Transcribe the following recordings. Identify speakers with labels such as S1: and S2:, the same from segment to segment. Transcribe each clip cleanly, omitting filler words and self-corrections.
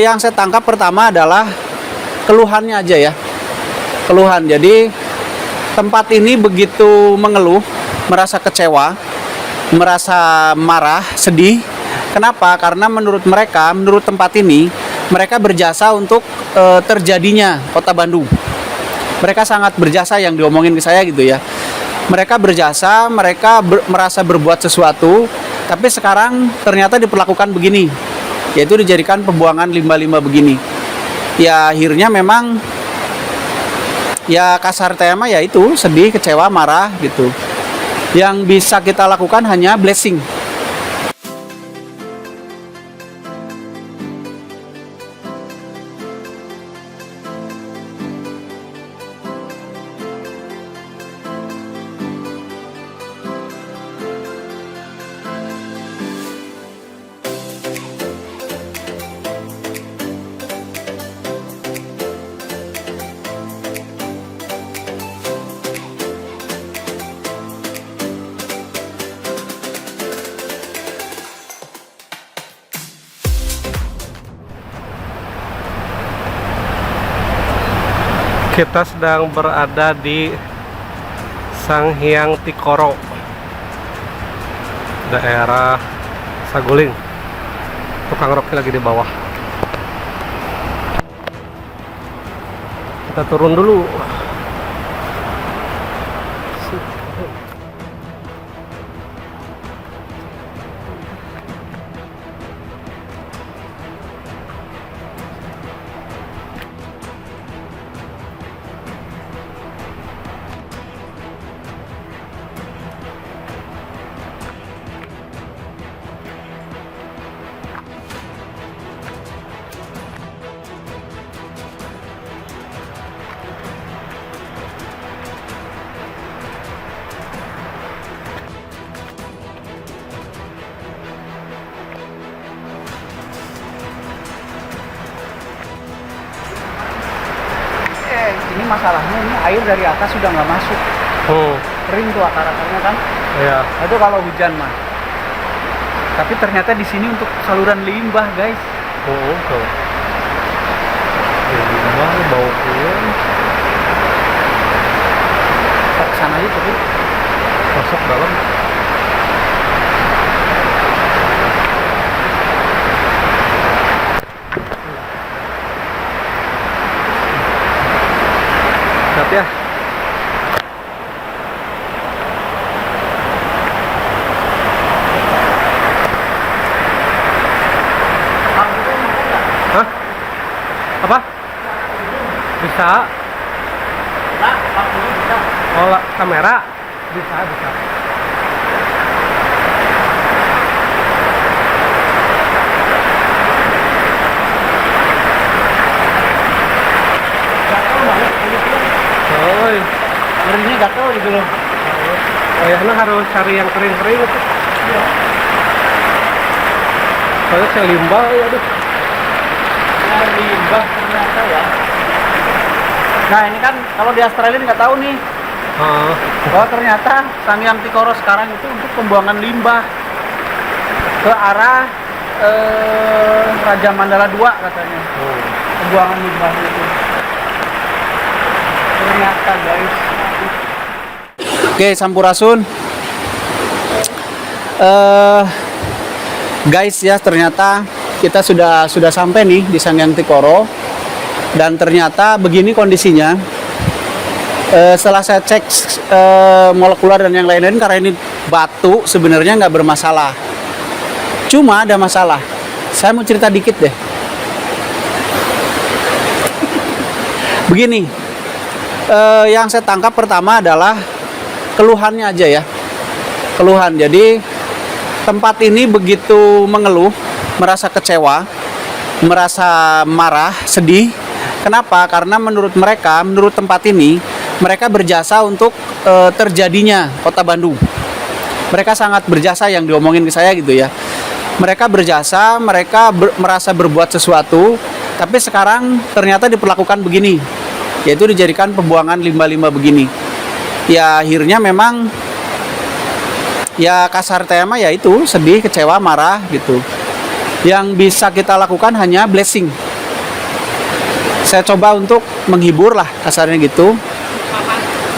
S1: Yang saya tangkap pertama adalah keluhannya aja ya. Keluhan. Jadi tempat ini begitu mengeluh, merasa kecewa, merasa marah, sedih. Kenapa? Karena menurut mereka, menurut tempat ini, mereka berjasa untuk terjadinya Kota Bandung. Mereka sangat berjasa yang diomongin ke saya gitu ya. Mereka berjasa, mereka merasa berbuat sesuatu, tapi sekarang ternyata diperlakukan begini, yaitu dijadikan pembuangan limbah-limbah begini. Ya akhirnya memang ya kasar tema yaitu sedih, kecewa, marah gitu. Yang bisa kita lakukan hanya blessing.
S2: Kita sedang berada di Sanghyang Tikoro, daerah Saguling. Tukang Rocky lagi di bawah. Kita turun dulu.
S1: Ini masalahnya, ini air dari atas sudah nggak masuk. Kering tuh akar-akarnya kan.
S2: Iya.
S1: Itu kalau hujan mah. Tapi ternyata di sini untuk saluran limbah, guys.
S2: Tuh. Limbah bau pulang.
S1: Kita ke sana aja tuh.
S2: Masuk dalam. Lihat ya. Hah? Apa? Bisa. Oh, kamera? Bisa. Oh,
S1: Ngerinya gatel gitu loh.
S2: oh ya, nah harus cari yang kering-kering.
S1: Iya.
S2: Soalnya saya limbah ya, aduh.
S1: Nah, limbah ternyata ya. Nah ini kan kalau di Australia nggak tahu nih. Bahwa ternyata Sanghyang Tikoro sekarang itu untuk pembuangan limbah ke arah Raja Mandala 2 katanya. Pembuangan limbah itu. Ternyata guys. Oke, Sampurasun. Guys ya, ternyata kita sudah sampai nih di Sanghyang Tikoro. Dan ternyata begini kondisinya. Setelah saya cek molekuler dan yang lain-lain, karena ini batu sebenarnya nggak bermasalah. Cuma ada masalah. Saya mau cerita dikit deh. Begini, yang saya tangkap pertama adalah keluhannya aja ya. Keluhan. Jadi tempat ini begitu mengeluh, merasa kecewa, merasa marah, sedih. Kenapa? Karena menurut mereka, menurut tempat ini, mereka berjasa untuk terjadinya Kota Bandung. Mereka sangat berjasa yang diomongin ke saya gitu ya. Mereka berjasa, mereka merasa berbuat sesuatu, tapi sekarang ternyata diperlakukan begini, yaitu dijadikan pembuangan limbah-limbah begini. Ya akhirnya memang ya kasar tema yaitu sedih, kecewa, marah gitu. Yang bisa kita lakukan hanya blessing. Saya coba untuk menghibur lah kasarnya gitu.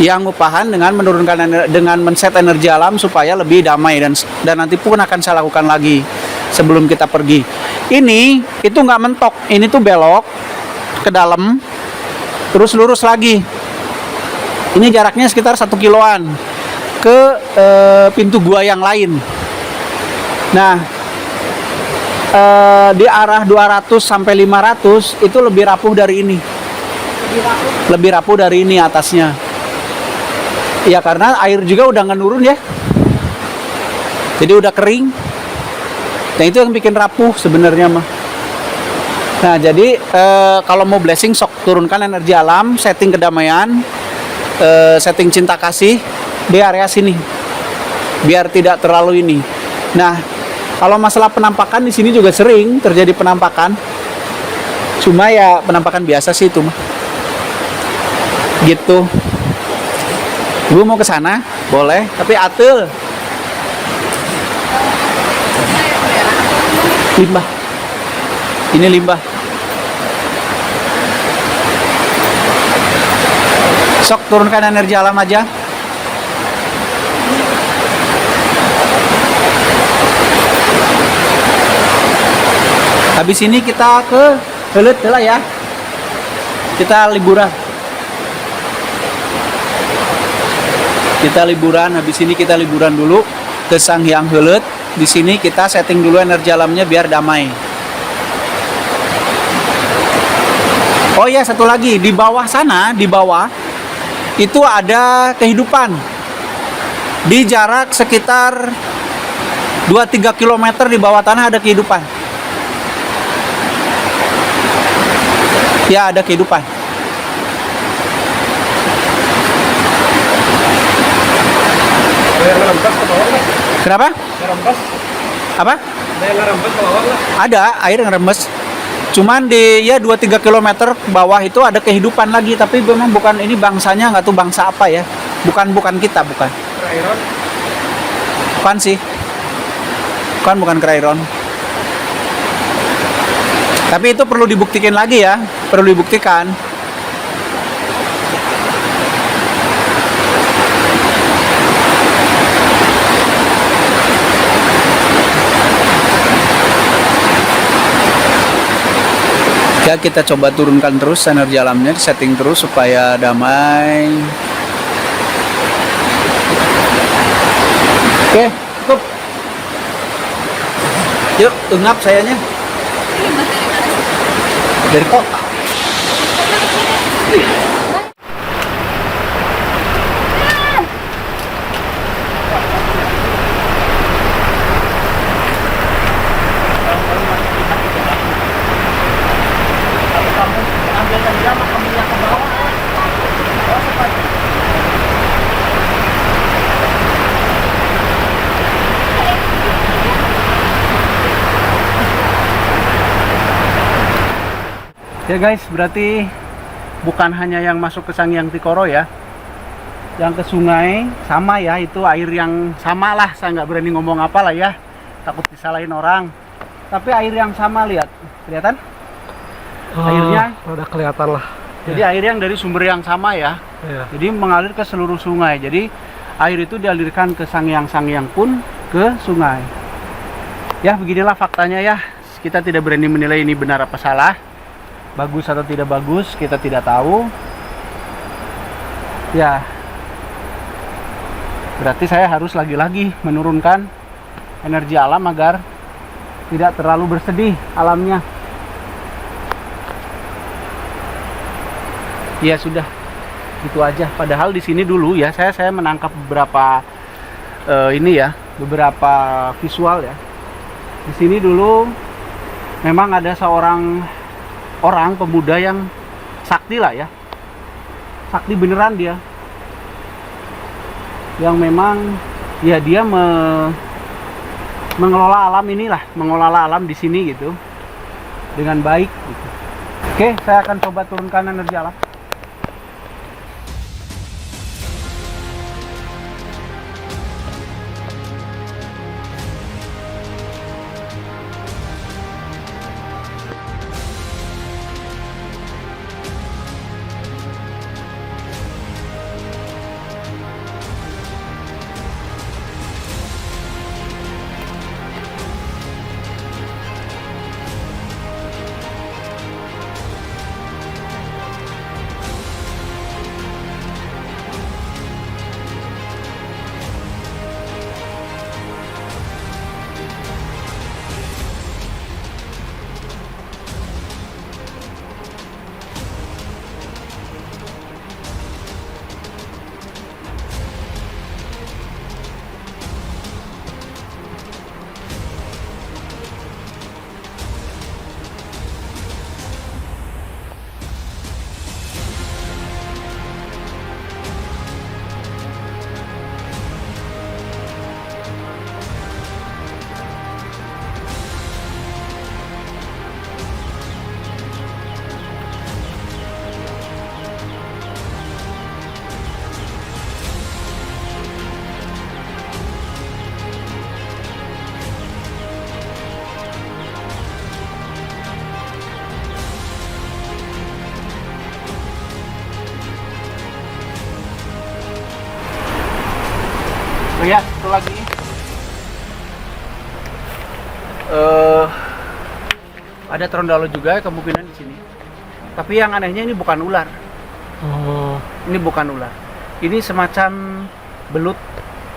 S1: Yang upahan dengan menurunkan dengan men-set energi alam supaya lebih damai, dan nanti pun akan saya lakukan lagi sebelum kita pergi. Ini itu nggak mentok, ini tuh belok ke dalam terus lurus lagi. Ini jaraknya sekitar 1 kiloan ke pintu gua yang lain. Nah, di arah 200 sampai 500 itu lebih rapuh dari ini. Lebih rapuh dari ini atasnya. Ya karena air juga udah nggak nurun ya. Jadi udah kering. Nah itu yang bikin rapuh sebenarnya mah. Nah jadi kalau mau blessing sok turunkan energi alam, setting kedamaian, setting cinta kasih di area sini. Biar tidak terlalu ini. Nah, kalau masalah penampakan di sini juga sering terjadi penampakan. Cuma ya penampakan biasa sih itu mah. Gitu. Ibu mau ke sana? Boleh, tapi atul. Limbah. Ini limbah. Sok turunkan energi alam aja. Habis ini kita ke Heuleut lah ya. Kita liburan. Habis ini kita liburan dulu ke Sanghyang Heuleut. Di sini kita setting dulu energi alamnya biar damai. Oh ya, satu lagi, di bawah sana, di bawah itu ada kehidupan. Di jarak sekitar 2-3 km di bawah tanah ada kehidupan. Ya, ada kehidupan. Kenapa?
S2: Ngerembes.
S1: Apa?
S2: Ada yang ngerembes ke bawah lah.
S1: Ada air yang rembes. Cuman di ya 2-3 km ke bawah itu ada kehidupan lagi, tapi memang bukan ini bangsanya, nggak tahu bangsa apa ya. Bukan kita, bukan.
S2: Krairon.
S1: Bukan sih. Bukan Krairon. Tapi itu perlu dibuktikan lagi ya, perlu dibuktikan. Ya kita coba turunkan terus energi alamnya, setting terus supaya damai. Oke, cukup. Yuk, tungap sayanya. Dari kota. Ya guys, berarti bukan hanya yang masuk ke Sanghyang Tikoro ya, yang ke sungai sama ya, itu air yang sama lah. Saya nggak berani ngomong apa lah ya, takut disalahin orang. Tapi air yang sama, lihat, kelihatan? Airnya
S2: udah kelihatan lah.
S1: Jadi air yang dari sumber yang sama ya. Jadi mengalir ke seluruh sungai. Jadi air itu dialirkan ke Sanghyang pun ke sungai. Ya beginilah faktanya ya. Kita tidak berani menilai ini benar apa salah, bagus atau tidak bagus, kita tidak tahu. Ya, berarti saya harus lagi-lagi menurunkan energi alam agar tidak terlalu bersedih alamnya. Ya sudah, gitu aja. Padahal di sini dulu ya saya menangkap beberapa ini ya, beberapa visual ya. Di sini dulu memang ada seorang orang pemuda yang sakti lah ya, sakti beneran dia, yang memang ya dia mengelola alam inilah, mengelola alam di sini gitu dengan baik gitu. Oke, saya akan coba turunkan energi alam. Oh ya, satu lagi. Ada trondalo juga kemungkinan di sini. Tapi yang anehnya ini bukan ular. Ini bukan ular. Ini semacam belut,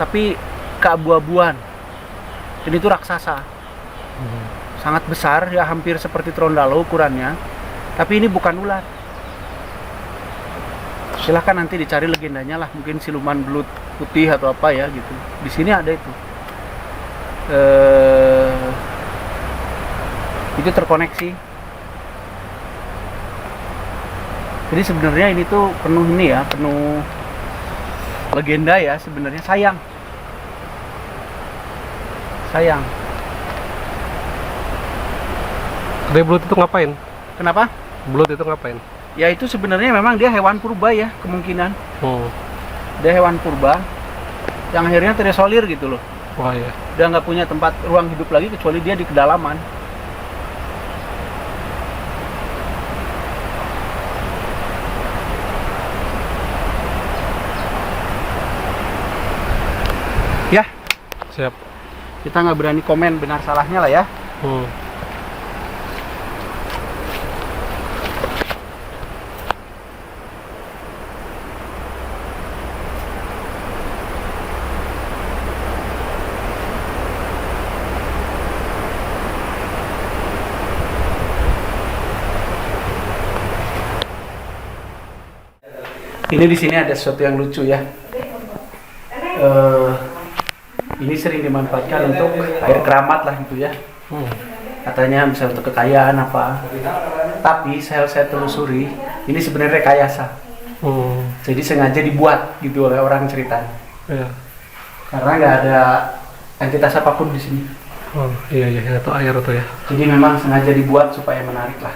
S1: tapi keabu-abuan. Ini tuh raksasa. Sangat besar, ya hampir seperti trondalo ukurannya. Tapi ini bukan ular. Silahkan nanti dicari legendanya lah, mungkin siluman belut putih atau apa ya gitu. Di sini ada itu. Itu terkoneksi. Jadi sebenarnya ini tuh penuh ini ya, penuh legenda ya sebenarnya. Sayang.
S2: Dari belut itu ngapain?
S1: Kenapa?
S2: Belut itu ngapain?
S1: Ya itu sebenarnya memang dia hewan purba ya kemungkinan. Dia hewan purba yang akhirnya terisolir gitu loh.
S2: Wah ya.
S1: Dia nggak punya tempat ruang hidup lagi kecuali dia di kedalaman. Ya,
S2: Siap.
S1: kita nggak berani komen benar salahnya lah ya. Ini di sini ada sesuatu yang lucu ya. Ini sering dimanfaatkan untuk air keramat lah gitu ya. Katanya bisa untuk kekayaan apa. Tapi saya telusuri, ini sebenarnya rekayasa. Jadi sengaja dibuat gitu oleh orang cerita.
S2: Iya.
S1: Karena nggak ada entitas apapun di sini.
S2: Iya, itu air tuh ya.
S1: Jadi memang sengaja dibuat supaya menarik lah.